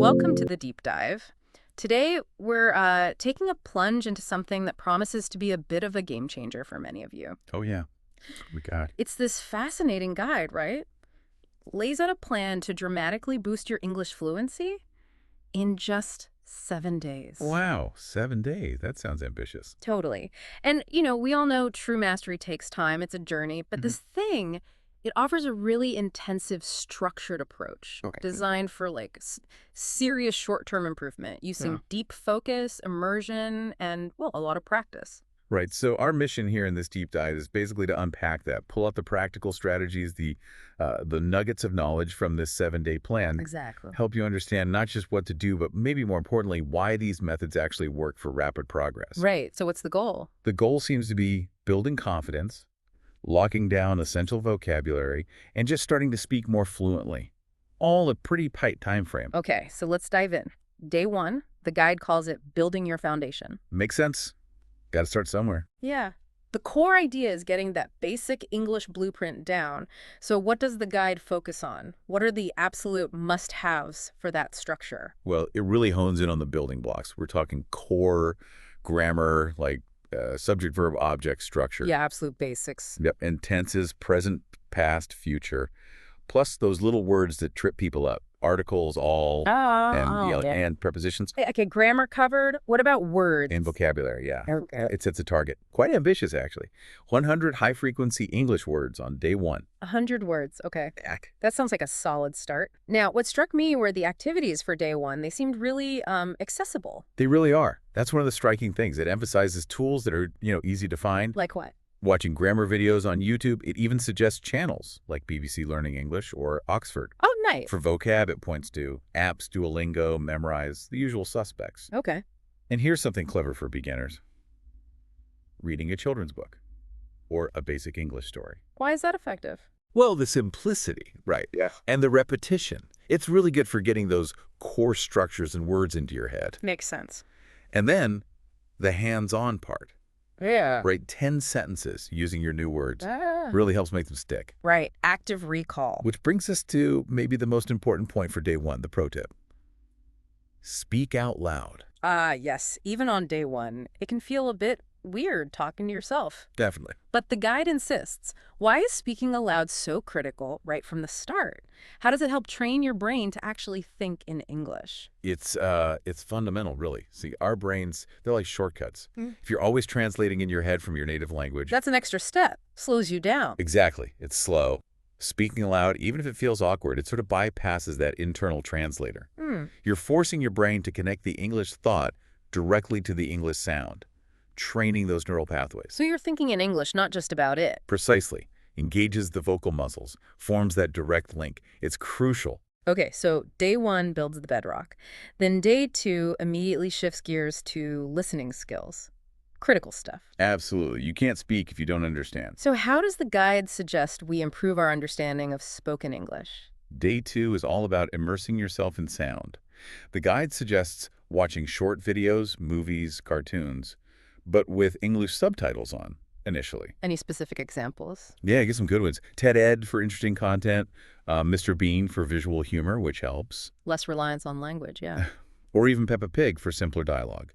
welcome to the deep dive. Today, we're taking a plunge into something that promises to be a bit of a game changer for many of you. Oh, yeah. That's what we got. It's this fascinating guide, right? Lays out a plan to dramatically boost your English fluency in just 7 days. Wow, 7 days. That sounds ambitious. Totally. And, we all know true mastery takes time. It's a journey. But this thing, it offers a really intensive, structured approach designed for, serious short-term improvement using deep focus, immersion, and, well, a lot of practice. Right. So our mission here in this deep dive is basically to unpack that, pull out the practical strategies, the nuggets of knowledge from this 7-day plan. Exactly. Help you understand not just what to do, but maybe more importantly, why these methods actually work for rapid progress. Right. So what's the goal? The goal seems to be building confidence, locking down essential vocabulary, and just starting to speak more fluently. All a pretty tight time frame. Okay, so let's dive in. Day 1, the guide calls it building your foundation. Makes sense. Got to start somewhere. Yeah. The core idea is getting that basic English blueprint down. So what does the guide focus on? What are the absolute must-haves for that structure? Well, it really hones in on the building blocks. We're talking core grammar, like subject, verb, object structure. Yeah, absolute basics. Yep. And tenses, present, past, future. Plus those little words that trip people up. Articles, all, and prepositions. Okay, grammar covered. What about words? And vocabulary, yeah. Okay. It sets a target. Quite ambitious, actually. 100 high-frequency English words on day 1. 100 words, okay. Back. That sounds like a solid start. Now, what struck me were the activities for day 1. They seemed really accessible. They really are. That's one of the striking things. It emphasizes tools that are, easy to find. Like what? Watching grammar videos on YouTube. It even suggests channels like BBC Learning English or Oxford. Oh, nice. For vocab, it points to apps, Duolingo, Memrise, the usual suspects. Okay. And here's something clever for beginners. Reading a children's book or a basic English story. Why is that effective? Well, the simplicity, right? Yeah. And the repetition. It's really good for getting those core structures and words into your head. Makes sense. And then the hands-on part. Yeah. Write 10 sentences using your new words. Really helps make them stick. Right. Active recall. Which brings us to maybe the most important point for day 1, the pro tip. Speak out loud. Yes. Even on day 1, it can feel a bit weird talking to yourself. Definitely. But the guide insists. Why is speaking aloud so critical right from the start? How does it help train your brain to actually think in English? It's fundamental, really. See, our brains, they're like shortcuts. If you're always translating in your head from your native language. That's an extra step. Slows you down. Exactly. It's slow. Speaking aloud, even if it feels awkward, it sort of bypasses that internal translator. You're forcing your brain to connect the English thought directly to the English sound, training those neural pathways. So you're thinking in English, not just about it. Precisely. Engages the vocal muscles, forms that direct link. It's crucial. Okay, so day 1 builds the bedrock. Then day 2 immediately shifts gears to listening skills. Critical stuff. Absolutely. You can't speak if you don't understand. So how does the guide suggest we improve our understanding of spoken English? Day 2 is all about immersing yourself in sound. The guide suggests watching short videos, movies, cartoons, but with English subtitles on initially. Any specific examples? Yeah, get some good ones. TED Ed for interesting content, Mr. Bean for visual humor, which helps. Less reliance on language, yeah. Or even Peppa Pig for simpler dialogue.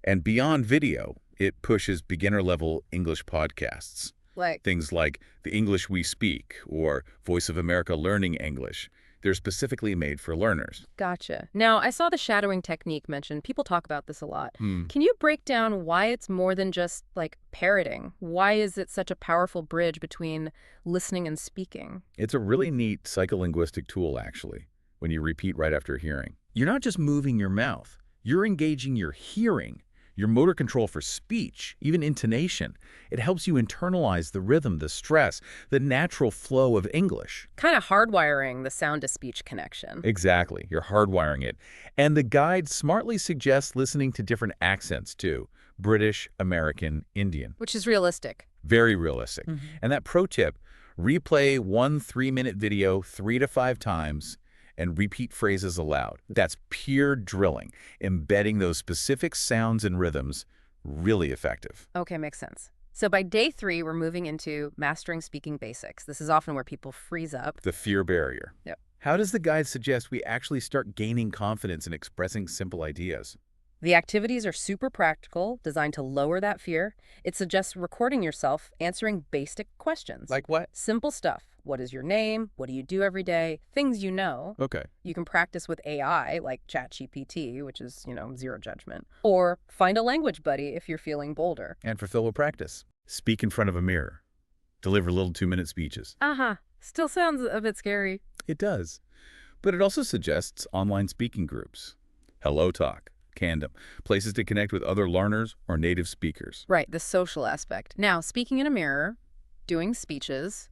And beyond video, it pushes beginner-level English podcasts. Like? Things like The English We Speak or Voice of America Learning English. They're specifically made for learners. Gotcha. Now, I saw the shadowing technique mentioned. People talk about this a lot. Can you break down why it's more than just, parroting? Why is it such a powerful bridge between listening and speaking? It's a really neat psycholinguistic tool, actually, when you repeat right after hearing. You're not just moving your mouth. You're engaging your hearing, your motor control for speech, even intonation. It helps you internalize the rhythm, the stress, the natural flow of English. Kind of hardwiring the sound-to-speech connection. Exactly. You're hardwiring it. And the guide smartly suggests listening to different accents, too. British, American, Indian. Which is realistic. Very realistic. And that pro tip, replay one 3-minute video 3 to 5 times and repeat phrases aloud. That's pure drilling, embedding those specific sounds and rhythms, really effective. Okay, makes sense. So by day 3, we're moving into mastering speaking basics. This is often where people freeze up. The fear barrier. Yep. How does the guide suggest we actually start gaining confidence in expressing simple ideas? The activities are super practical, designed to lower that fear. It suggests recording yourself answering basic questions. Like what? Simple stuff. What is your name? What do you do every day? Things you know. Okay. You can practice with AI, like ChatGPT, which is, zero judgment. Or find a language buddy if you're feeling bolder. And fulfill a practice. Speak in front of a mirror. Deliver little 2-minute speeches. Still sounds a bit scary. It does. But it also suggests online speaking groups. Hello Talk, Candom, places to connect with other learners or native speakers. Right, the social aspect. Now, speaking in a mirror, doing speeches,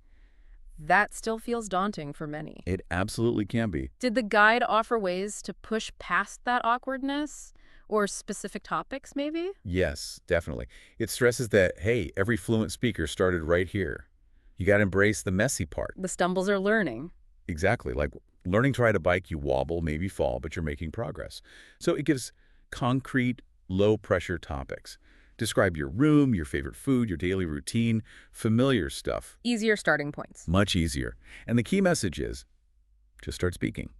that still feels daunting for many. It absolutely can be. Did the guide offer ways to push past that awkwardness? Or specific topics, maybe? Yes, definitely. It stresses that, hey, every fluent speaker started right here. You got to embrace the messy part. The stumbles are learning. Exactly. Like learning to ride a bike, you wobble, maybe fall, but you're making progress. So it gives concrete, low-pressure topics. Describe your room, your favorite food, your daily routine, familiar stuff. Easier starting points. Much easier. And the key message is, just start speaking.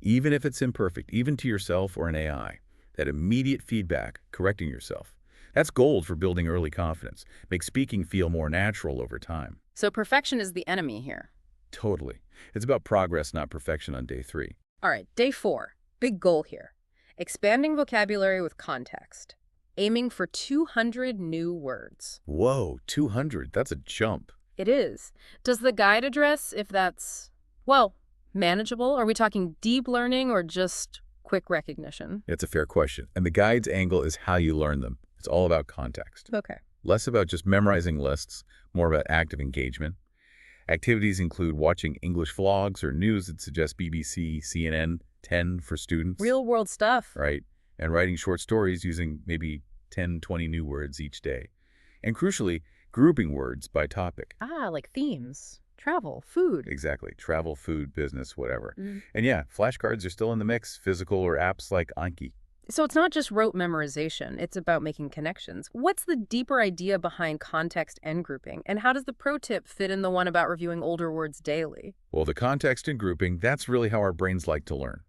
Even if it's imperfect, even to yourself or an AI. That immediate feedback, correcting yourself. That's gold for building early confidence. Makes speaking feel more natural over time. So perfection is the enemy here. Totally. It's about progress, not perfection on day 3. All right, day 4. Big goal here. Expanding vocabulary with context. Aiming for 200 new words. Whoa, 200. That's a jump. It is. Does the guide address if that's, manageable? Are we talking deep learning or just quick recognition? It's a fair question. And the guide's angle is how you learn them. It's all about context. Okay. Less about just memorizing lists, more about active engagement. Activities include watching English vlogs or news that suggest BBC, CNN, 10 for students. Real-world stuff. Right. And writing short stories using maybe 10, 20 new words each day. And crucially, grouping words by topic. Like themes. Travel, food. Exactly. Travel, food, business, whatever. Mm. And yeah, flashcards are still in the mix, physical or apps like Anki. So it's not just rote memorization, it's about making connections. What's the deeper idea behind context and grouping? And how does the pro tip fit in the one about reviewing older words daily? Well, the context and grouping, that's really how our brains like to learn.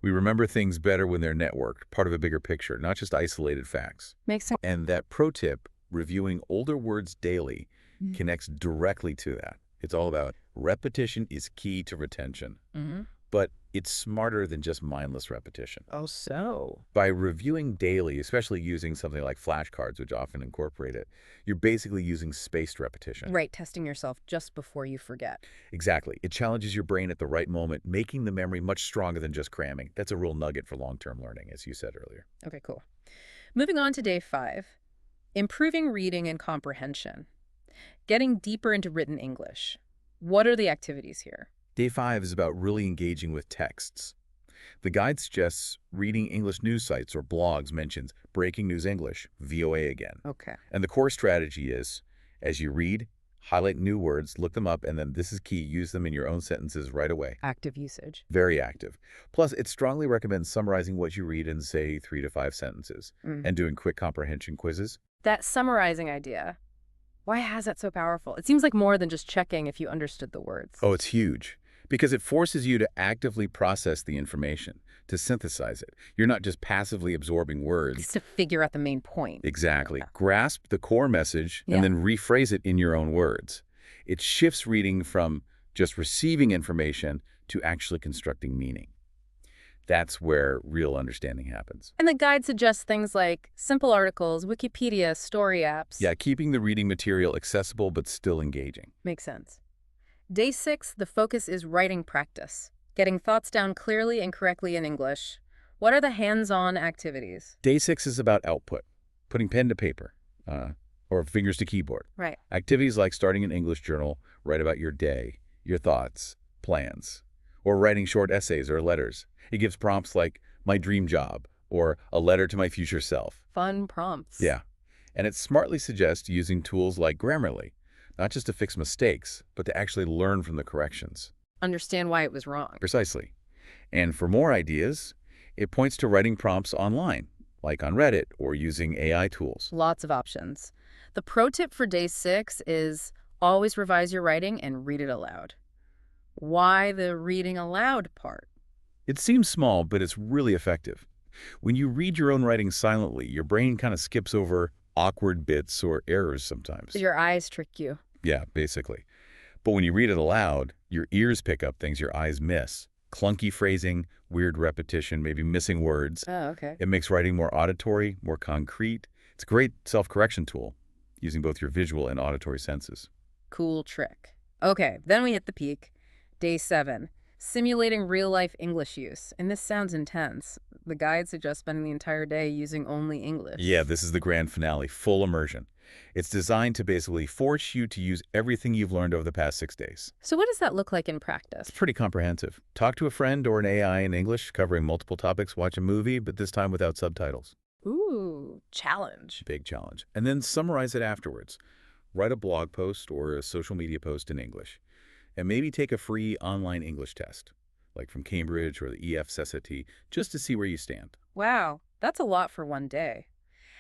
We remember things better when they're networked, part of a bigger picture, not just isolated facts. Makes sense. And that pro tip, reviewing older words daily, connects directly to that. It's all about repetition is key to retention. But it's smarter than just mindless repetition. Oh, so? By reviewing daily, especially using something like flashcards, which often incorporate it, you're basically using spaced repetition. Right, testing yourself just before you forget. Exactly. It challenges your brain at the right moment, making the memory much stronger than just cramming. That's a real nugget for long-term learning, as you said earlier. Okay, cool. Moving on to day 5. Improving reading and comprehension. Getting deeper into written English. What are the activities here? Day 5 is about really engaging with texts. The guide suggests reading English news sites or blogs mentions Breaking News English, VOA again. Okay. And the core strategy is, as you read, highlight new words, look them up, and then this is key, use them in your own sentences right away. Active usage. Very active. Plus, it strongly recommends summarizing what you read in, say, 3 to 5 sentences, and doing quick comprehension quizzes. That summarizing idea, why is that so powerful? It seems like more than just checking if you understood the words. Oh, it's huge. Because it forces you to actively process the information, to synthesize it. You're not just passively absorbing words. Just to figure out the main point. Exactly. Grasp the core message and then rephrase it in your own words. It shifts reading from just receiving information to actually constructing meaning. That's where real understanding happens. And the guide suggests things like simple articles, Wikipedia, story apps. Yeah, keeping the reading material accessible but still engaging. Makes sense. Day 6, the focus is writing practice, getting thoughts down clearly and correctly in English. What are the hands-on activities? Day 6 is about output, putting pen to paper, or fingers to keyboard. Right. Activities like starting an English journal, write about your day, your thoughts, plans, or writing short essays or letters. It gives prompts like, my dream job, or a letter to my future self. Fun prompts. Yeah. And it smartly suggests using tools like Grammarly, not just to fix mistakes, but to actually learn from the corrections. Understand why it was wrong. Precisely. And for more ideas, it points to writing prompts online, like on Reddit or using AI tools. Lots of options. The pro tip for day 6 is always revise your writing and read it aloud. Why the reading aloud part? It seems small, but it's really effective. When you read your own writing silently, your brain kind of skips over awkward bits or errors sometimes. Your eyes trick you. Yeah, basically. But when you read it aloud, your ears pick up things your eyes miss. Clunky phrasing, weird repetition, maybe missing words. Oh, okay. It makes writing more auditory, more concrete. It's a great self-correction tool, using both your visual and auditory senses. Cool trick. Okay, then we hit the peak. Day 7. Simulating real-life English use. And this sounds intense. The guide suggests spending the entire day using only English. Yeah, this is the grand finale, full immersion. It's designed to basically force you to use everything you've learned over the past 6 days. So what does that look like in practice? It's pretty comprehensive. Talk to a friend or an AI in English, covering multiple topics, watch a movie, but this time without subtitles. Ooh, challenge. Big challenge. And then summarize it afterwards. Write a blog post or a social media post in English. And maybe take a free online English test, like from Cambridge or the EFSSAT, just to see where you stand. Wow, that's a lot for one day.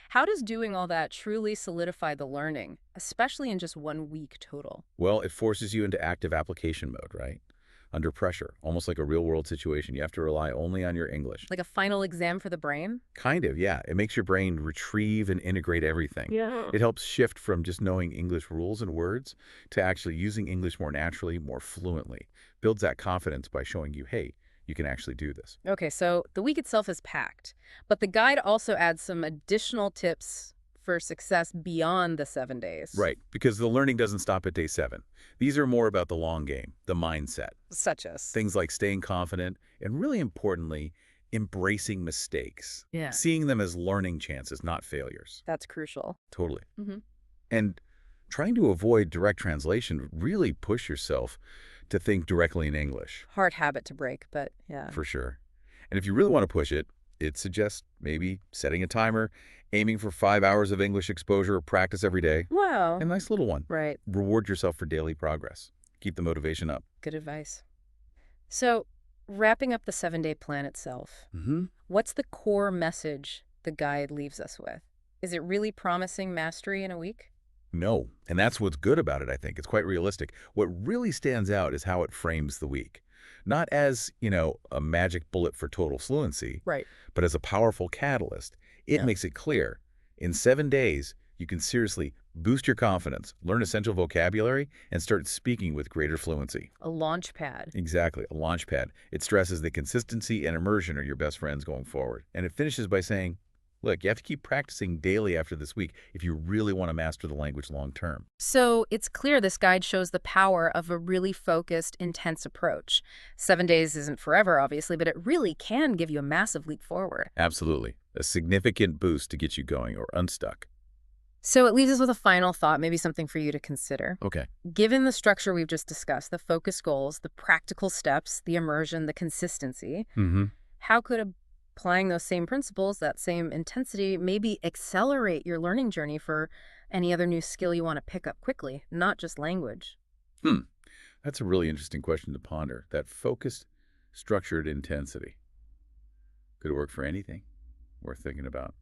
How does doing all that truly solidify the learning, especially in just 1 week total? Well, it forces you into active application mode, right? Under pressure, almost like a real-world situation. You have to rely only on your English. Like a final exam for the brain? Kind of, yeah. It makes your brain retrieve and integrate everything. Yeah. It helps shift from just knowing English rules and words to actually using English more naturally, more fluently. Builds that confidence by showing you, hey, you can actually do this. Okay, so the week itself is packed, but the guide also adds some additional tips for success beyond the 7 days. Right, because the learning doesn't stop at day 7. These are more about the long game, the mindset. Such as? Things like staying confident and, really importantly, embracing mistakes. Yeah. Seeing them as learning chances, not failures. That's crucial. Totally. Hmm. And trying to avoid direct translation, really push yourself to think directly in English. Hard habit to break, but yeah. For sure. And if you really want to push it, it suggests maybe setting a timer, aiming for 5 hours of English exposure or practice every day. Wow. A nice little one. Right. Reward yourself for daily progress. Keep the motivation up. Good advice. So, wrapping up the 7-day plan itself, what's the core message the guide leaves us with? Is it really promising mastery in a week? No. And that's what's good about it, I think. It's quite realistic. What really stands out is how it frames the week. Not as, a magic bullet for total fluency, Right. but as a powerful catalyst. It Yeah. makes it clear. In 7 days, you can seriously boost your confidence, learn essential vocabulary, and start speaking with greater fluency. A launch pad. Exactly, a launch pad. It stresses that consistency and immersion are your best friends going forward. And it finishes by saying, look, you have to keep practicing daily after this week if you really want to master the language long term. So it's clear this guide shows the power of a really focused, intense approach. 7 days isn't forever, obviously, but it really can give you a massive leap forward. Absolutely. A significant boost to get you going or unstuck. So it leaves us with a final thought, maybe something for you to consider. Okay. Given the structure we've just discussed, the focus goals, the practical steps, the immersion, the consistency, how could applying those same principles, that same intensity, maybe accelerate your learning journey for any other new skill you want to pick up quickly, not just language? That's a really interesting question to ponder. That focused, structured intensity. Could it work for anything? Worth thinking about.